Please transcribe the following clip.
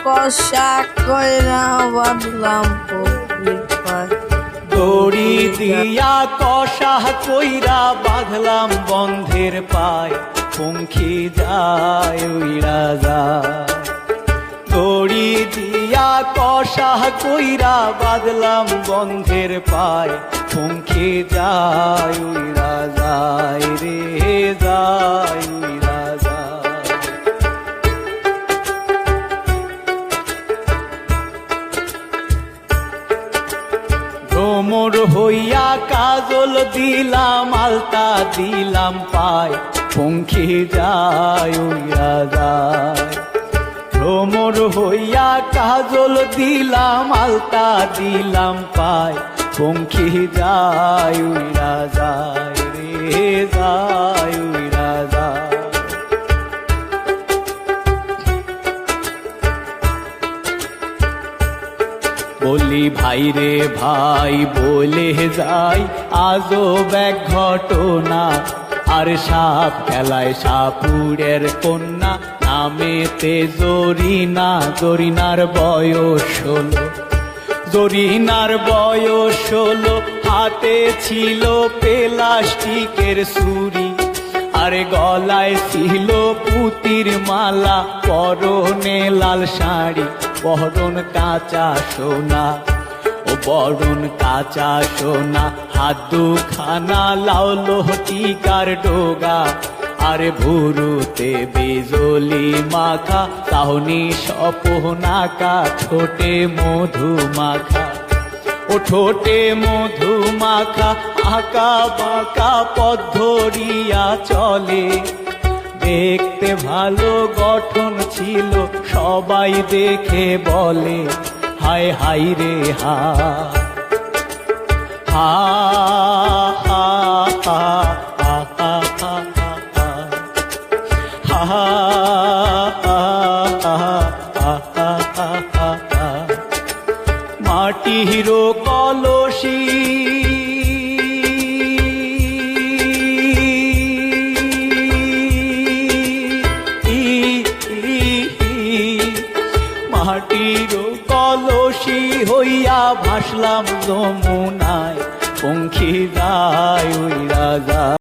কষা কইরা বাঁধলাম পুকুর পায়। দড়ি দিয়া কষা কইরা বাঁধলাম বন্ধের পায়, পঙ্খী যায় উইড়া যায়। দড়ি দিয়া কষা কইরা বাঁধলাম বন্ধের পায়, পঙ্খী যায় উইড়া যায় রে যায় উইড়া যায়। ভ্রমর হইয়া কাজল দিলাম আলতা দিলাম পায়, পঙ্খী যায় উইড়া যায়। ভ্রমর হইয়া কাজল দিলাম আলতা দিলাম পায়, পঙ্খী যায় উইড়া যায় রে যায় উইড়া যায়। বলি ভাই রে ভাই বলে যাই আজব এক ঘটনা, আর সাপ খেলায় সাপুরের কন্যা নামেতে জরিনা। জরিনার বয়স 16, জরিনার বয়স 16, হাতে ছিল প্লাস্টিকের ছুরি, আর গলায় ছিল পুতির মালা, পরনে লাল শাড়ি, বরণ কাঁচা সোনা ও বরণ কাঁচা সোনা। হাত দুখানা লাউলো টিকার ডোগা, আর ভুরুতে বিজলি মাখা, তাহনি সপনাকা ঠোঁটে মধু মাখা। ও ঠোঁটে মধু মাখা, আঁকা বাঁকা পথ ধরিয়া চলে। দেখতে ভালো গঠন ছিল, সবাই দেখে বলে হায় হায় রে হা হা হা হা হা হা হা হা হা। মাটির কলসি মাটির কলসি হইয়া ভাসলাম যমুনায়, পঙ্খী যায় উইড়া যায়।